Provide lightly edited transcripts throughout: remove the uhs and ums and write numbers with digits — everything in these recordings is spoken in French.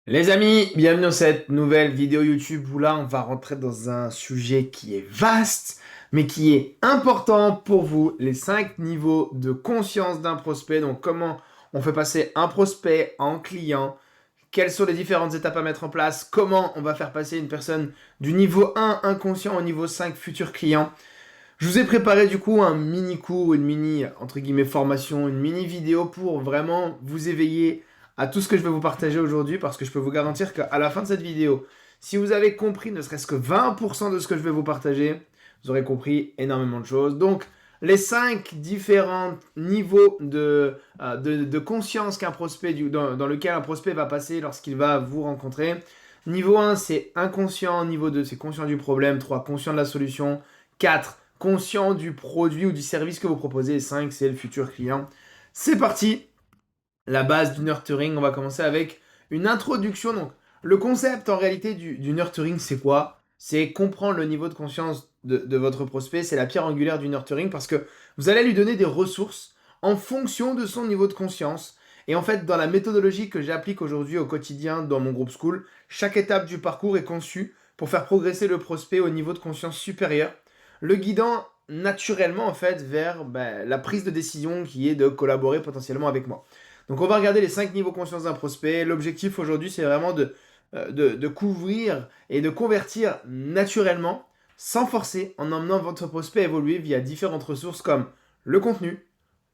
Les amis, bienvenue dans cette nouvelle vidéo YouTube où là on va rentrer dans un sujet qui est vaste mais qui est important pour vous, les 5 niveaux de conscience d'un prospect. Donc comment on fait passer un prospect en client, quelles sont les différentes étapes à mettre en place, comment on va faire passer une personne du niveau 1 inconscient au niveau 5 futur client. Je vous ai préparé du coup un mini cours, une mini, entre guillemets, formation, une mini vidéo pour vraiment vous éveiller à tout ce que je vais vous partager aujourd'hui parce que je peux vous garantir qu'à la fin de cette vidéo, si vous avez compris ne serait-ce que 20% de ce que je vais vous partager, vous aurez compris énormément de choses. Donc, les 5 différents niveaux de conscience qu'un prospect, dans lequel un prospect va passer lorsqu'il va vous rencontrer. Niveau 1, c'est inconscient. Niveau 2, c'est conscient du problème. 3, conscient de la solution. 4, conscient du produit ou du service que vous proposez. Et 5, c'est le futur client. C'est parti. La base du nurturing, on va commencer avec une introduction. Donc, le concept en réalité du nurturing, c'est quoi? C'est comprendre le niveau de conscience de votre prospect. C'est la pierre angulaire du nurturing parce que vous allez lui donner des ressources en fonction de son niveau de conscience. Et en fait, dans la méthodologie que j'applique aujourd'hui au quotidien dans mon groupe school, chaque étape du parcours est conçue pour faire progresser le prospect au niveau de conscience supérieur, le guidant naturellement en fait vers la prise de décision qui est de collaborer potentiellement avec moi. Donc on va regarder les 5 niveaux conscience d'un prospect. L'objectif aujourd'hui, c'est vraiment de couvrir et de convertir naturellement, sans forcer, en emmenant votre prospect à évoluer via différentes ressources comme le contenu,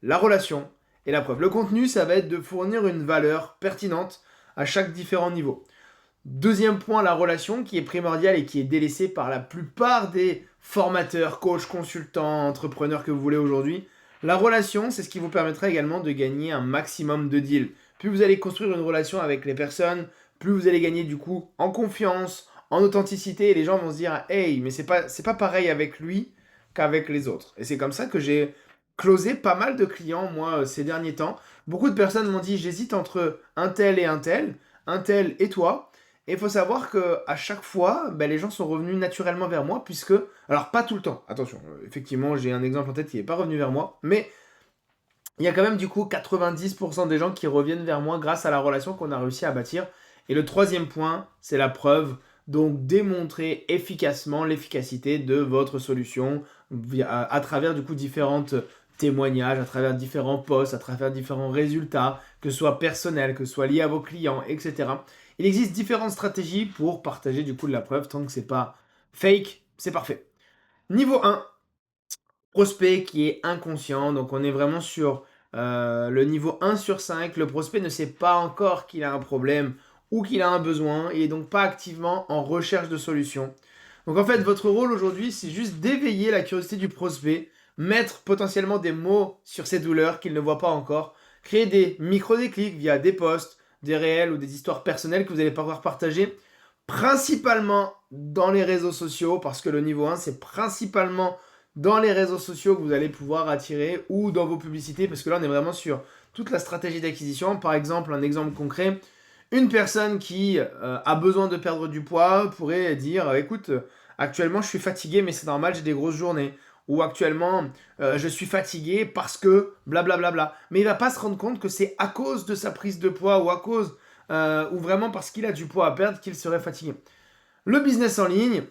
la relation et la preuve. Le contenu, ça va être de fournir une valeur pertinente à chaque différent niveau. Deuxième point, la relation qui est primordiale et qui est délaissée par la plupart des formateurs, coachs, consultants, entrepreneurs que vous voulez aujourd'hui. La relation, c'est ce qui vous permettra également de gagner un maximum de deals. Plus vous allez construire une relation avec les personnes, plus vous allez gagner du coup en confiance, en authenticité, et les gens vont se dire hey, mais c'est pas pareil avec lui qu'avec les autres. Et c'est comme ça que j'ai closé pas mal de clients, moi, ces derniers temps. Beaucoup de personnes m'ont dit j'hésite entre un tel et toi. Et il faut savoir que à chaque fois, les gens sont revenus naturellement vers moi, puisque, alors pas tout le temps, attention, effectivement j'ai un exemple en tête qui n'est pas revenu vers moi, mais il y a quand même du coup 90% des gens qui reviennent vers moi grâce à la relation qu'on a réussi à bâtir. Et le troisième point, c'est la preuve, donc démontrer efficacement l'efficacité de votre solution à travers du coup différentes témoignages, à travers différents posts, à travers différents résultats, que ce soit personnel, que ce soit lié à vos clients, etc. Il existe différentes stratégies pour partager du coup de la preuve, tant que c'est pas fake, c'est parfait. Niveau 1, prospect qui est inconscient, donc on est vraiment sur le niveau 1 sur 5. Le prospect ne sait pas encore qu'il a un problème ou qu'il a un besoin, il est donc pas activement en recherche de solution. Donc en fait, votre rôle aujourd'hui, c'est juste d'éveiller la curiosité du prospect, mettre potentiellement des mots sur ses douleurs qu'il ne voit pas encore, créer des micro-déclics via des posts, des réels ou des histoires personnelles que vous allez pouvoir partager, principalement dans les réseaux sociaux, parce que le niveau 1, c'est principalement dans les réseaux sociaux que vous allez pouvoir attirer ou dans vos publicités, parce que là, on est vraiment sur toute la stratégie d'acquisition. Par exemple, un exemple concret, une personne qui a besoin de perdre du poids pourrait dire, écoute, actuellement je suis fatigué, mais c'est normal, j'ai des grosses journées. Ou actuellement, je suis fatigué parce que blablabla. Mais il va pas se rendre compte que c'est à cause de sa prise de poids ou à cause, ou vraiment parce qu'il a du poids à perdre qu'il serait fatigué. Le business en ligne,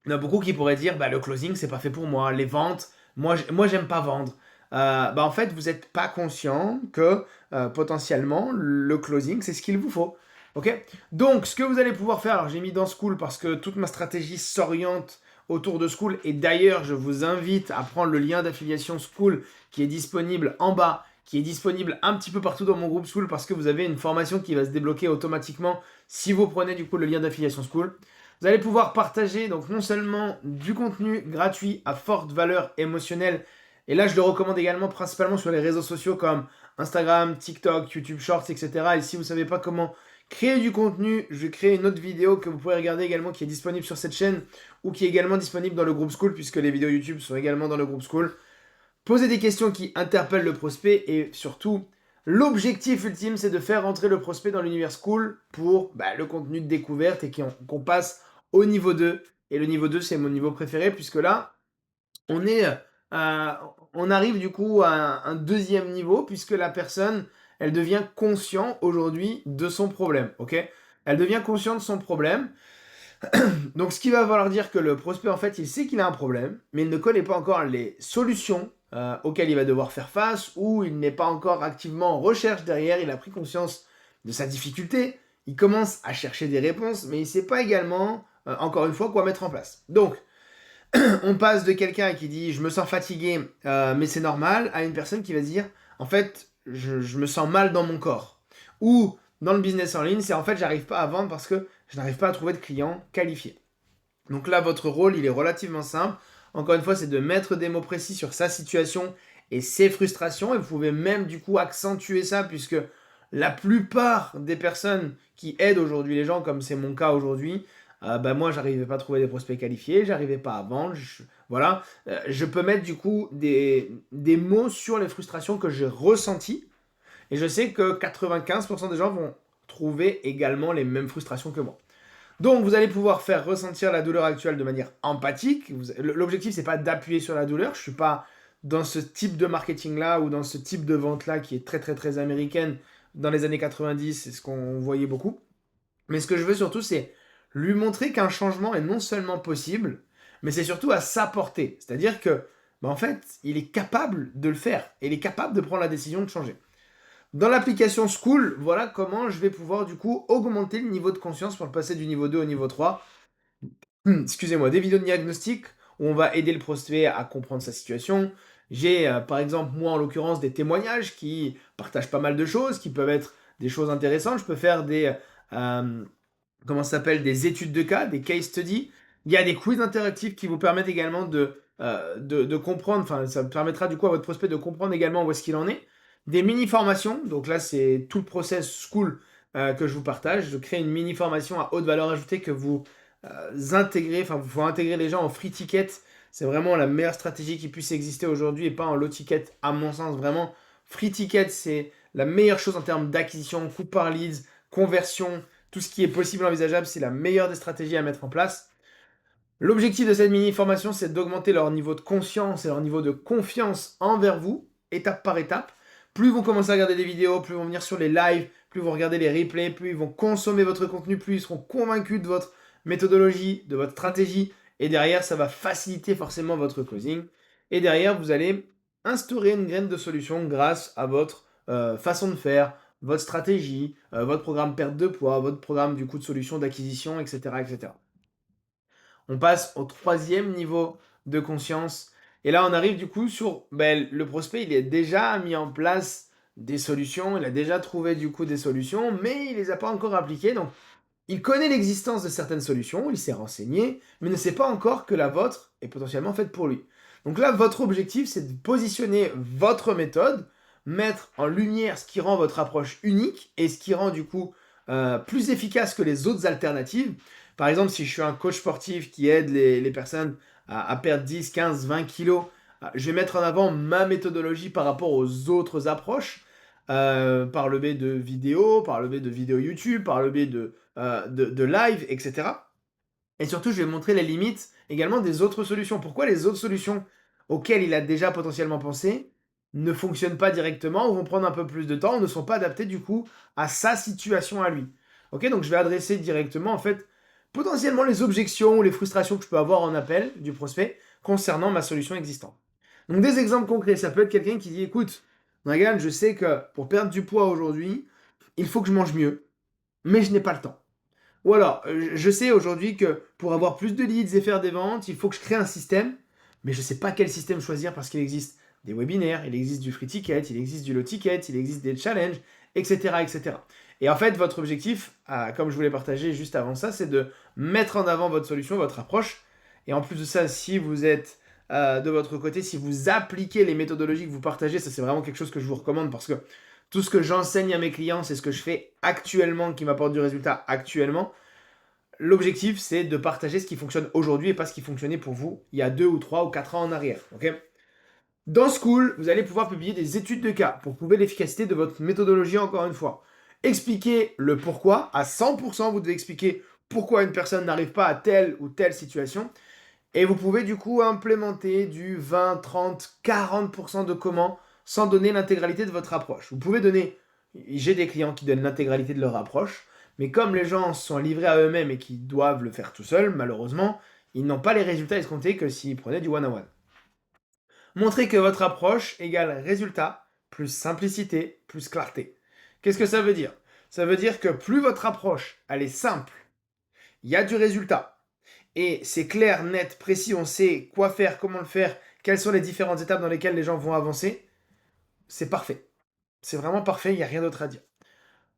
il y en a beaucoup qui pourraient dire le closing c'est pas fait pour moi, les ventes, moi j'aime pas vendre. En fait vous n'êtes pas conscient que potentiellement le closing c'est ce qu'il vous faut. Ok. Donc ce que vous allez pouvoir faire, alors j'ai mis dans School parce que toute ma stratégie s'oriente autour de School et d'ailleurs je vous invite à prendre le lien d'affiliation School qui est disponible en bas, qui est disponible un petit peu partout dans mon groupe School parce que vous avez une formation qui va se débloquer automatiquement si vous prenez du coup le lien d'affiliation School. Vous allez pouvoir partager donc non seulement du contenu gratuit à forte valeur émotionnelle, et là je le recommande également principalement sur les réseaux sociaux comme Instagram, TikTok, YouTube Shorts, etc. Et si vous ne savez pas comment créer du contenu, je vais créer une autre vidéo que vous pouvez regarder également qui est disponible sur cette chaîne ou qui est également disponible dans le groupe School puisque les vidéos YouTube sont également dans le groupe School. Posez des questions qui interpellent le prospect et surtout, l'objectif ultime c'est de faire rentrer le prospect dans l'univers School pour le contenu de découverte et qu'on passe au niveau 2. Et le niveau 2 c'est mon niveau préféré puisque là, on est, euh, on arrive du coup à un deuxième niveau puisque la personne, elle devient consciente aujourd'hui de son problème. Ok. Elle devient consciente de son problème. Donc, ce qui va vouloir dire que le prospect, en fait, il sait qu'il a un problème, mais il ne connaît pas encore les solutions auxquelles il va devoir faire face, ou il n'est pas encore activement en recherche derrière, il a pris conscience de sa difficulté, il commence à chercher des réponses, mais il ne sait pas également, encore une fois, quoi mettre en place. Donc, on passe de quelqu'un qui dit je me sens fatigué, mais c'est normal, à une personne qui va se dire en fait je me sens mal dans mon corps. Ou dans le business en ligne, c'est en fait j'arrive pas à vendre parce que je n'arrive pas à trouver de clients qualifiés. Donc là, votre rôle, il est relativement simple. Encore une fois, c'est de mettre des mots précis sur sa situation et ses frustrations. Et vous pouvez même du coup accentuer ça puisque la plupart des personnes qui aident aujourd'hui les gens, comme c'est mon cas aujourd'hui, bah moi, j'arrivais pas à trouver des prospects qualifiés, j'arrivais pas à vendre. Voilà. Je peux mettre du coup des mots sur les frustrations que j'ai ressenties. Et je sais que 95% des gens vont trouver également les mêmes frustrations que moi. Donc vous allez pouvoir faire ressentir la douleur actuelle de manière empathique. L'objectif, c'est pas d'appuyer sur la douleur. Je suis pas dans ce type de marketing-là ou dans ce type de vente-là qui est très très très américaine. Dans les années 90, c'est ce qu'on voyait beaucoup. Mais ce que je veux surtout, c'est lui montrer qu'un changement est non seulement possible, mais c'est surtout à sa portée. C'est-à-dire que, bah, en fait, il est capable de le faire. Et il est capable de prendre la décision de changer. Dans l'application School, voilà comment je vais pouvoir du coup augmenter le niveau de conscience pour le passer du niveau 2 au niveau 3. Excusez-moi, des vidéos de diagnostic où on va aider le prospect à comprendre sa situation. J'ai par exemple moi en l'occurrence des témoignages qui partagent pas mal de choses, qui peuvent être des choses intéressantes. Je peux faire euh, comment ça s'appelle, des études de cas, des case studies. Il y a des quiz interactifs qui vous permettent également de comprendre, enfin ça permettra du coup à votre prospect de comprendre également où est-ce qu'il en est. Des mini-formations, donc là c'est tout le process school que je vous partage. Je crée une mini-formation à haute valeur ajoutée que vous intégrez, enfin vous faut intégrer les gens en free ticket. C'est vraiment la meilleure stratégie qui puisse exister aujourd'hui et pas en low ticket à mon sens. Vraiment, free ticket c'est la meilleure chose en termes d'acquisition, coût par leads, conversion, tout ce qui est possible envisageable, c'est la meilleure des stratégies à mettre en place. L'objectif de cette mini-formation, c'est d'augmenter leur niveau de conscience et leur niveau de confiance envers vous, étape par étape. Plus vous commencez à regarder des vidéos, plus ils vont venir sur les lives, plus vous regardez les replays, plus ils vont consommer votre contenu, plus ils seront convaincus de votre méthodologie, de votre stratégie. Et derrière, ça va faciliter forcément votre closing. Et derrière, vous allez instaurer une graine de solution grâce à votre façon de faire, votre stratégie, votre programme perte de poids, votre programme du coup de solution d'acquisition, etc., etc. On passe au troisième niveau de conscience. Et là, on arrive du coup sur le prospect, il est déjà mis en place des solutions, il a déjà trouvé du coup des solutions, mais il ne les a pas encore appliquées. Donc, il connaît l'existence de certaines solutions, il s'est renseigné, mais ne sait pas encore que la vôtre est potentiellement faite pour lui. Donc là, votre objectif, c'est de positionner votre méthode, mettre en lumière ce qui rend votre approche unique et ce qui rend du coup plus efficace que les autres alternatives. Par exemple, si je suis un coach sportif qui aide les personnes à perdre 10, 15, 20 kilos, je vais mettre en avant ma méthodologie par rapport aux autres approches, par le biais de vidéos, par le biais de vidéos YouTube, par le biais de live, etc. Et surtout, je vais montrer les limites également des autres solutions. Pourquoi les autres solutions auxquelles il a déjà potentiellement pensé ne fonctionnent pas directement ou vont prendre un peu plus de temps ou ne sont pas adaptées du coup à sa situation à lui. Ok, donc je vais adresser directement en fait potentiellement les objections ou les frustrations que je peux avoir en appel du prospect concernant ma solution existante. Donc des exemples concrets, ça peut être quelqu'un qui dit écoute, Dragan, je sais que pour perdre du poids aujourd'hui, il faut que je mange mieux, mais je n'ai pas le temps. Ou alors, je sais aujourd'hui que pour avoir plus de leads et faire des ventes, il faut que je crée un système, mais je ne sais pas quel système choisir parce qu'il existe des webinaires, il existe du free ticket, il existe du low ticket, il existe des challenges, etc. etc. Et en fait, votre objectif, comme je vous l'ai partagé juste avant ça, c'est de mettre en avant votre solution, votre approche. Et en plus de ça, si vous êtes de votre côté, si vous appliquez les méthodologies que vous partagez, ça c'est vraiment quelque chose que je vous recommande parce que tout ce que j'enseigne à mes clients, c'est ce que je fais actuellement qui m'apporte du résultat actuellement. L'objectif, c'est de partager ce qui fonctionne aujourd'hui et pas ce qui fonctionnait pour vous il y a 2 ou 3 ou 4 ans en arrière. Okay, dans School, vous allez pouvoir publier des études de cas pour prouver l'efficacité de votre méthodologie encore une fois. Expliquer le pourquoi. À 100%, vous devez expliquer pourquoi une personne n'arrive pas à telle ou telle situation. Et vous pouvez du coup implémenter du 20, 30, 40% de comment sans donner l'intégralité de votre approche. Vous pouvez donner, j'ai des clients qui donnent l'intégralité de leur approche, Mais comme les gens sont livrés à eux-mêmes et qu'ils doivent le faire tout seuls, malheureusement, ils n'ont pas les résultats escomptés que s'ils prenaient du one-on-one. Montrez que votre approche égale résultat plus simplicité plus clarté. Qu'est-ce que ça veut dire? Ça veut dire que plus votre approche, elle est simple, il y a du résultat, et c'est clair, net, précis, on sait quoi faire, comment le faire, quelles sont les différentes étapes dans lesquelles les gens vont avancer, c'est parfait. C'est vraiment parfait, il n'y a rien d'autre à dire.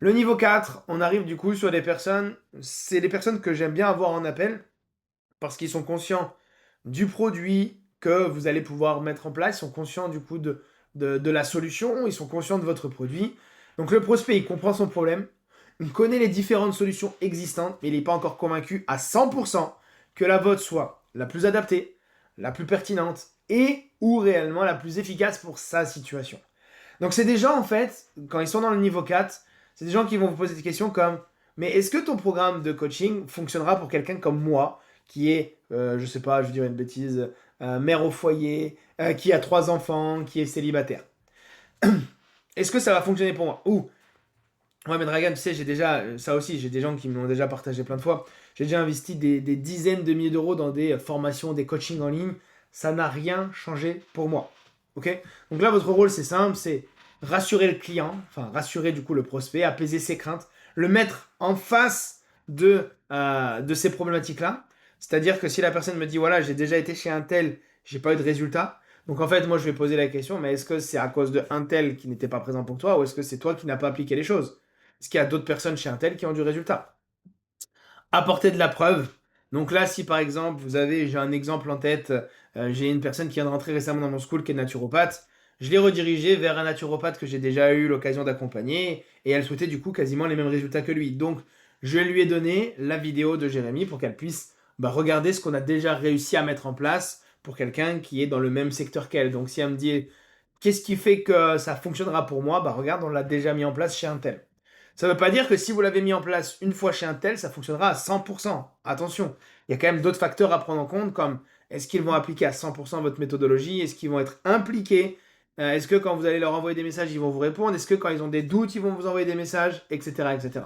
Le niveau 4, on arrive du coup sur des personnes, c'est des personnes que j'aime bien avoir en appel, parce qu'ils sont conscients du produit que vous allez pouvoir mettre en place, ils sont conscients du coup de la solution, ils sont conscients de votre produit. Donc le prospect, il comprend son problème, il connaît les différentes solutions existantes, mais il n'est pas encore convaincu à 100% que la vôtre soit la plus adaptée, la plus pertinente et ou réellement la plus efficace pour sa situation. Donc c'est des gens en fait, quand ils sont dans le niveau 4, c'est des gens qui vont vous poser des questions comme mais est-ce que ton programme de coaching fonctionnera pour quelqu'un comme moi qui est, je sais pas, je vais dire une bêtise, mère au foyer, qui a 3 enfants, qui est célibataire. Est-ce que ça va fonctionner pour moi? Ou, ouais, mais Dragan, tu sais, j'ai déjà, ça aussi, j'ai des gens qui me l'ont déjà partagé plein de fois. J'ai déjà investi des dizaines de milliers d'euros dans des formations, des coachings en ligne. Ça n'a rien changé pour moi. Ok? Donc là, votre rôle, c'est simple, c'est rassurer le client, enfin rassurer du coup le prospect, apaiser ses craintes, le mettre en face de ces problématiques-là. C'est-à-dire que si la personne me dit, voilà, j'ai déjà été chez un tel, j'ai pas eu de résultat. Donc en fait, moi, je vais poser la question, mais est-ce que c'est à cause de un tel qui n'était pas présent pour toi, ou est-ce que c'est toi qui n'as pas appliqué les choses? Est-ce qu'il y a d'autres personnes chez un tel qui ont du résultat? Apporter de la preuve. Donc là, si par exemple, j'ai un exemple en tête, j'ai une personne qui vient de rentrer récemment dans mon school qui est naturopathe, je l'ai redirigée vers un naturopathe que j'ai déjà eu l'occasion d'accompagner, et elle souhaitait du coup quasiment les mêmes résultats que lui. Donc, je lui ai donné la vidéo de Jérémy pour qu'elle puisse regarder ce qu'on a déjà réussi à mettre en place pour quelqu'un qui est dans le même secteur qu'elle. Donc, si elle me dit, qu'est-ce qui fait que ça fonctionnera pour moi? Bah regarde, on l'a déjà mis en place chez un tel. Ça ne veut pas dire que si vous l'avez mis en place une fois chez un tel, ça fonctionnera à 100%. Attention, il y a quand même d'autres facteurs à prendre en compte, comme est-ce qu'ils vont appliquer à 100% votre méthodologie? Est-ce qu'ils vont être impliqués? Est-ce que quand vous allez leur envoyer des messages, ils vont vous répondre? Est-ce que quand ils ont des doutes, ils vont vous envoyer des messages? Etc. etc.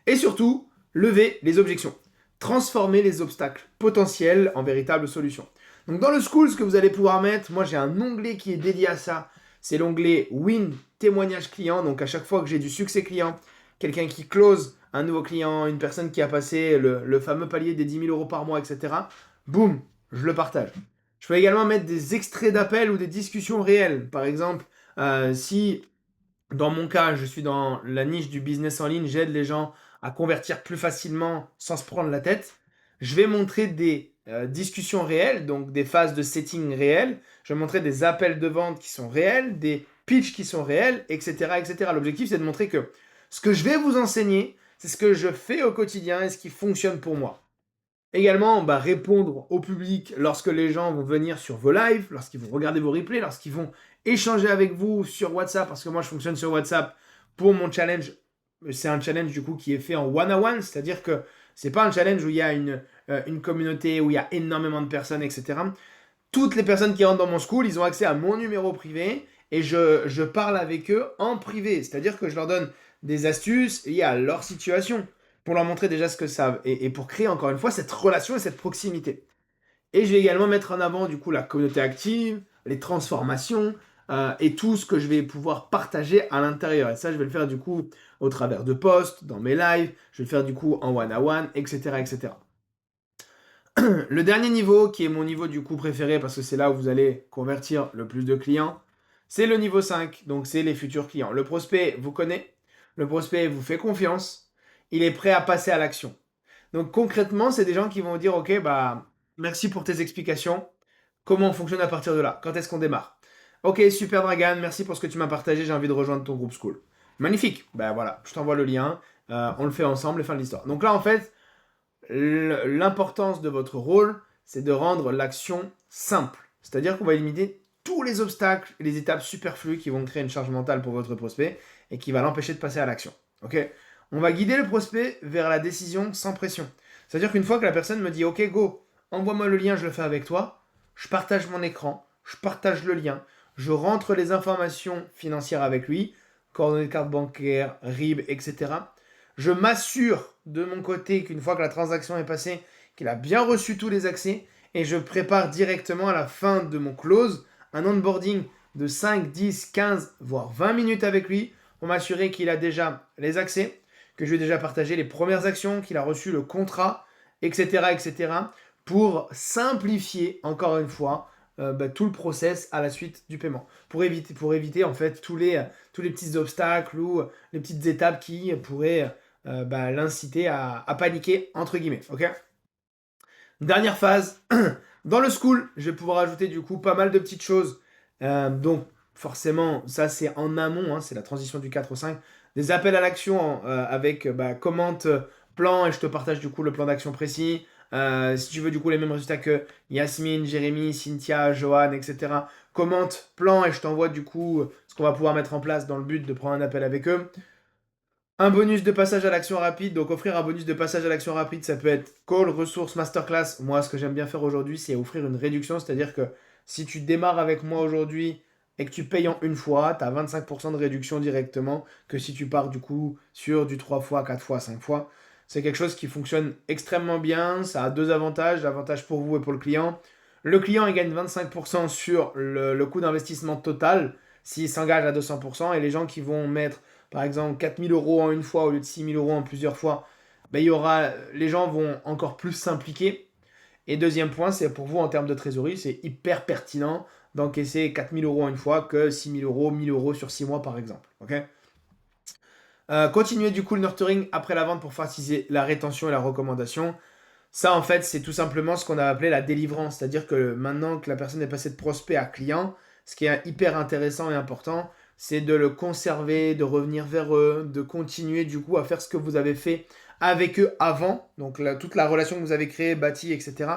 Et surtout, levez les objections. Transformez les obstacles potentiels en véritables solutions. Donc dans le school, ce que vous allez pouvoir mettre, moi j'ai un onglet qui est dédié à ça. C'est l'onglet Win témoignage client. Donc à chaque fois que j'ai du succès client, quelqu'un qui close un nouveau client, une personne qui a passé le fameux palier des 10 000 euros par mois, etc. Boum, je le partage. Je peux également mettre des extraits d'appels ou des discussions réelles. Par exemple, si dans mon cas, je suis dans la niche du business en ligne, j'aide les gens à convertir plus facilement sans se prendre la tête. Je vais montrer des discussions réelles, donc des phases de setting réelles. Je vais montrer des appels de vente qui sont réels, des pitchs qui sont réels, etc., etc. L'objectif, c'est de montrer que ce que je vais vous enseigner, c'est ce que je fais au quotidien et ce qui fonctionne pour moi. Également, répondre au public lorsque les gens vont venir sur vos lives, lorsqu'ils vont regarder vos replays, lorsqu'ils vont échanger avec vous sur WhatsApp, parce que moi je fonctionne sur WhatsApp pour mon challenge. C'est un challenge du coup qui est fait en one-on-one, c'est-à-dire que c'est pas un challenge où il y a une communauté, où il y a énormément de personnes, etc. Toutes les personnes qui rentrent dans mon school, ils ont accès à mon numéro privé et je parle avec eux en privé, c'est-à-dire que je leur donne des astuces liées à leur situation pour leur montrer déjà ce que savent et pour créer encore une fois cette relation et cette proximité. Et je vais également mettre en avant du coup la communauté active, les transformations et tout ce que je vais pouvoir partager à l'intérieur. Et ça, je vais le faire du coup au travers de posts, dans mes lives, je vais le faire du coup en one-à-one, etc., etc. Le dernier niveau, qui est mon niveau du coup préféré parce que c'est là où vous allez convertir le plus de clients, c'est le niveau 5, donc c'est les futurs clients. Le prospect vous connaît, le prospect vous fait confiance, il est prêt à passer à l'action. Donc concrètement, c'est des gens qui vont vous dire, ok, merci pour tes explications, comment on fonctionne à partir de là, quand est-ce qu'on démarre? Ok, super Dragan, merci pour ce que tu m'as partagé, j'ai envie de rejoindre ton groupe school. Magnifique, ben voilà, je t'envoie le lien, on le fait ensemble et fin de l'histoire. Donc là en fait, l'importance de votre rôle, c'est de rendre l'action simple. C'est-à-dire qu'on va éliminer tous les obstacles et les étapes superflues qui vont créer une charge mentale pour votre prospect et qui va l'empêcher de passer à l'action. Ok? On va guider le prospect vers la décision sans pression. C'est-à-dire qu'une fois que la personne me dit OK, go, envoie-moi le lien, je le fais avec toi, je partage mon écran, je partage le lien, je rentre les informations financières avec lui, coordonnées de carte bancaire, RIB, etc. Je m'assure de mon côté qu'une fois que la transaction est passée, qu'il a bien reçu tous les accès et je prépare directement à la fin de mon close un onboarding de 5, 10, 15, voire 20 minutes avec lui pour m'assurer qu'il a déjà les accès, que je lui ai déjà partagé les premières actions, qu'il a reçu le contrat, etc., etc., pour simplifier, encore une fois, tout le process à la suite du paiement. Pour éviter en fait tous les petits obstacles ou les petites étapes qui pourraient l'inciter à paniquer, entre guillemets. Ok. Dernière phase, dans le school, je vais pouvoir ajouter du coup pas mal de petites choses. Donc forcément, ça c'est en amont, hein, c'est la transition du 4 au 5. Des appels à l'action avec commente, plan, et je te partage du coup le plan d'action précis. Si tu veux du coup les mêmes résultats que Yasmine, Jérémy, Cynthia, Johan, etc. Commente, plan, et je t'envoie du coup ce qu'on va pouvoir mettre en place dans le but de prendre un appel avec eux. Un bonus de passage à l'action rapide. Donc offrir un bonus de passage à l'action rapide, ça peut être call, ressources, masterclass. Moi, ce que j'aime bien faire aujourd'hui, c'est offrir une réduction. C'est-à-dire que si tu démarres avec moi aujourd'hui et que tu payes en une fois, tu as 25% de réduction directement que si tu pars du coup sur du 3 fois, 4 fois, 5 fois. C'est quelque chose qui fonctionne extrêmement bien. Ça a deux avantages. L'avantage pour vous et pour le client. Le client, il gagne 25% sur le coût d'investissement total s'il s'engage à 200%. Et les gens qui vont mettre par exemple 4 000 euros en une fois au lieu de 6 000 euros en plusieurs fois, les gens vont encore plus s'impliquer. Et deuxième point, c'est pour vous en termes de trésorerie, c'est hyper pertinent d'encaisser 4 000 euros en une fois que 6 000 euros, 1 000 euros sur 6 mois par exemple. Okay. Continuer du coup le nurturing après la vente pour faciliter la rétention et la recommandation. Ça, en fait, c'est tout simplement ce qu'on a appelé la délivrance. C'est-à-dire que maintenant que la personne est passée de prospect à client, ce qui est hyper intéressant et important, c'est de le conserver, de revenir vers eux, de continuer du coup à faire ce que vous avez fait avec eux avant. Donc toute la relation que vous avez créée, bâtie, etc.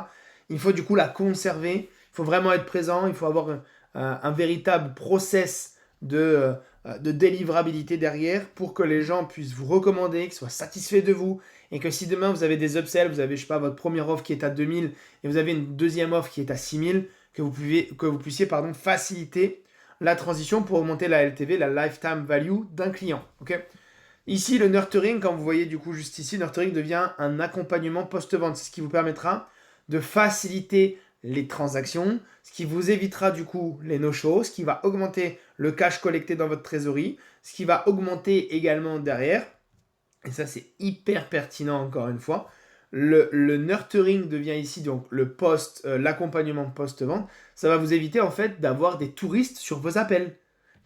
Il faut du coup la conserver. Il faut vraiment être présent. Il faut avoir un véritable process de délivrabilité derrière pour que les gens puissent vous recommander, qu'ils soient satisfaits de vous, et que si demain vous avez des upsells, vous avez, je sais pas, votre première offre qui est à 2000 et vous avez une deuxième offre qui est à 6000, que vous puissiez faciliter la transition pour augmenter la LTV, la lifetime value d'un client. Okay. Ici, le nurturing, comme vous voyez du coup juste ici, nurturing devient un accompagnement post-vente. C'est ce qui vous permettra de faciliter les transactions, ce qui vous évitera du coup les no-shows, ce qui va augmenter le cash collecté dans votre trésorerie, ce qui va augmenter également derrière, et ça c'est hyper pertinent encore une fois, le nurturing devient ici donc l'accompagnement post-vente, ça va vous éviter en fait d'avoir des touristes sur vos appels.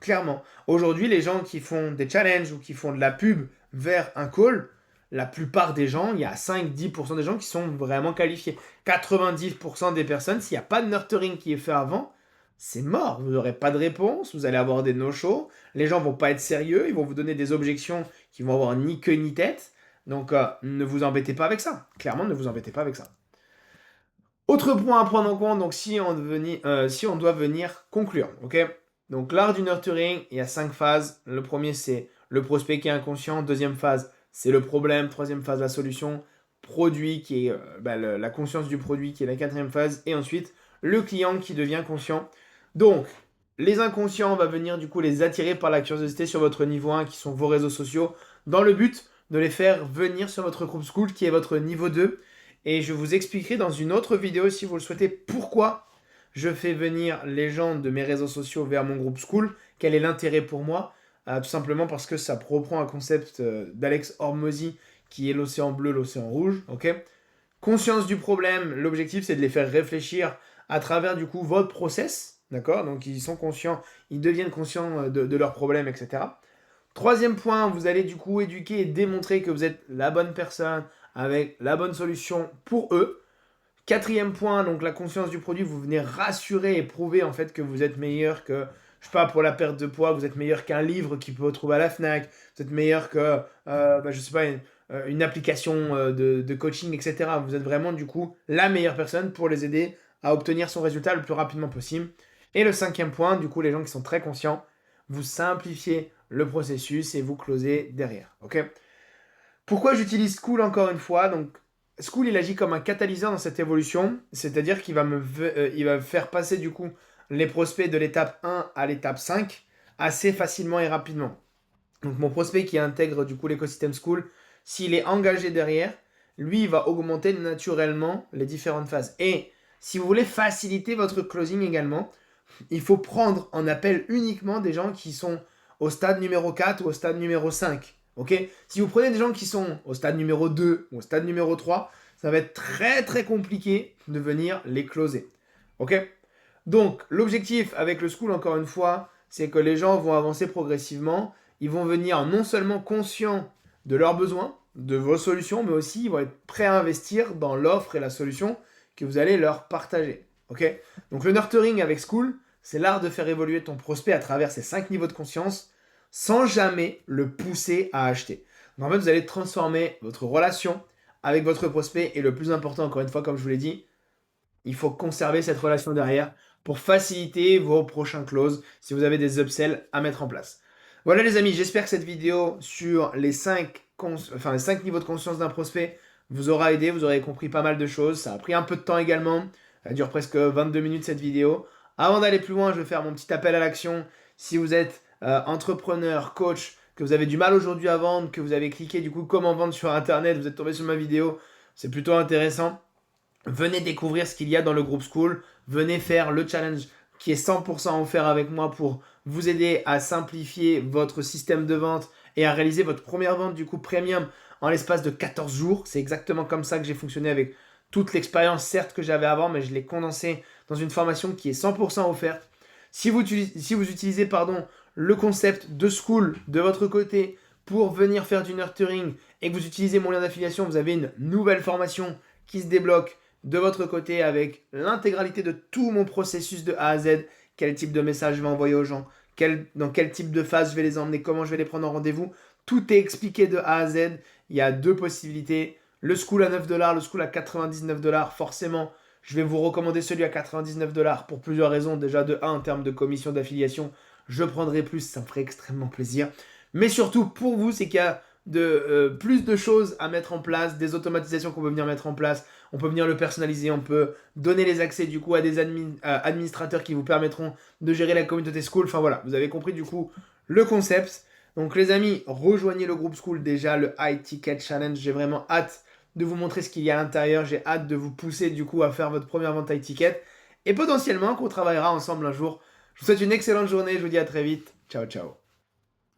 Clairement. Aujourd'hui, les gens qui font des challenges ou qui font de la pub vers un call, la plupart des gens, il y a 5-10% des gens qui sont vraiment qualifiés. 90% des personnes, s'il n'y a pas de nurturing qui est fait avant, c'est mort. Vous n'aurez pas de réponse, vous allez avoir des no-shows, les gens vont pas être sérieux, ils vont vous donner des objections qui vont avoir ni queue ni tête. Donc ne vous embêtez pas avec ça. Clairement, ne vous embêtez pas avec ça. Autre point à prendre en compte, donc si on doit venir conclure, ok. Donc l'art du nurturing, il y a 5 phases. Le premier, c'est le prospect qui est inconscient. Deuxième phase, c'est le problème. Troisième phase, la solution. Produit qui est la conscience du produit qui est la quatrième phase. Et ensuite, le client qui devient conscient. Donc, les inconscients, on va venir du coup les attirer par la curiosité sur votre niveau 1 qui sont vos réseaux sociaux dans le but de les faire venir sur votre groupe school qui est votre niveau 2. Et je vous expliquerai dans une autre vidéo, si vous le souhaitez, pourquoi je fais venir les gens de mes réseaux sociaux vers mon groupe School, quel est l'intérêt pour moi, tout simplement parce que ça reprend un concept d'Alex Hormozy qui est l'océan bleu, l'océan rouge, ok. Conscience du problème, l'objectif c'est de les faire réfléchir à travers du coup votre process, d'accord. Donc ils sont conscients, ils deviennent conscients de leurs problèmes, etc. Troisième point, vous allez du coup éduquer et démontrer que vous êtes la bonne personne avec la bonne solution pour eux. Quatrième point, donc la conscience du produit, vous venez rassurer et prouver en fait que vous êtes meilleur que, je sais pas, pour la perte de poids, vous êtes meilleur qu'un livre qui peut retrouver à la FNAC, vous êtes meilleur que, je sais pas, une application de coaching, etc. Vous êtes vraiment du coup la meilleure personne pour les aider à obtenir son résultat le plus rapidement possible. Et le cinquième point, du coup, les gens qui sont très conscients, vous simplifiez le processus et vous closez derrière. Ok. Pourquoi j'utilise School encore une fois? Donc, School, il agit comme un catalyseur dans cette évolution, c'est-à-dire qu'il va il va faire passer du coup les prospects de l'étape 1 à l'étape 5 assez facilement et rapidement. Donc, mon prospect qui intègre du coup l'écosystème School, s'il est engagé derrière, lui, il va augmenter naturellement les différentes phases. Et si vous voulez faciliter votre closing également, il faut prendre en appel uniquement des gens qui sont au stade numéro 4 ou au stade numéro 5. Ok? Si vous prenez des gens qui sont au stade numéro 2 ou au stade numéro 3, ça va être très très compliqué de venir les closer. Ok? Donc, l'objectif avec le school, encore une fois, c'est que les gens vont avancer progressivement. Ils vont venir non seulement conscients de leurs besoins, de vos solutions, mais aussi ils vont être prêts à investir dans l'offre et la solution que vous allez leur partager. Ok? Donc, le nurturing avec school, c'est l'art de faire évoluer ton prospect à travers ces 5 niveaux de conscience sans jamais le pousser à acheter. Donc, en fait, vous allez transformer votre relation avec votre prospect et le plus important, encore une fois, comme je vous l'ai dit, il faut conserver cette relation derrière pour faciliter vos prochains closes si vous avez des upsells à mettre en place. Voilà les amis, j'espère que cette vidéo sur les 5 niveaux de conscience d'un prospect vous aura aidé, vous aurez compris pas mal de choses. Ça a pris un peu de temps également, ça dure presque 22 minutes cette vidéo. Avant d'aller plus loin, je vais faire mon petit appel à l'action. Si vous êtes entrepreneur, coach, que vous avez du mal aujourd'hui à vendre, que vous avez cliqué du coup comment vendre sur internet, vous êtes tombé sur ma vidéo, c'est plutôt intéressant. Venez découvrir ce qu'il y a dans le groupe School. Venez faire le challenge qui est 100% offert avec moi pour vous aider à simplifier votre système de vente et à réaliser votre première vente du coup premium en l'espace de 14 jours. C'est exactement comme ça que j'ai fonctionné avec toute l'expérience certes que j'avais avant, mais je l'ai condensé dans une formation qui est 100% offerte. Si vous utilisez le concept de School de votre côté pour venir faire du nurturing et que vous utilisez mon lien d'affiliation, vous avez une nouvelle formation qui se débloque de votre côté avec l'intégralité de tout mon processus de A à Z, quel type de message je vais envoyer aux gens, dans quel type de phase je vais les emmener, comment je vais les prendre en rendez-vous. Tout est expliqué de A à Z. Il y a 2 possibilités. Le school à 9$, le school à 99$. Forcément, je vais vous recommander celui à 99$ pour plusieurs raisons. Déjà, de 1, en termes de commission d'affiliation, je prendrai plus, ça me ferait extrêmement plaisir. Mais surtout, pour vous, c'est qu'il y a plus de choses à mettre en place, des automatisations qu'on peut venir mettre en place, on peut venir le personnaliser, on peut donner les accès du coup à des administrateurs qui vous permettront de gérer la communauté School. Enfin voilà, vous avez compris du coup le concept. Donc les amis, rejoignez le groupe School déjà, le High Ticket Challenge. J'ai vraiment hâte de vous montrer ce qu'il y a à l'intérieur. J'ai hâte de vous pousser du coup à faire votre première vente High Ticket et potentiellement qu'on travaillera ensemble un jour. Je vous souhaite une excellente journée, je vous dis à très vite. Ciao ciao.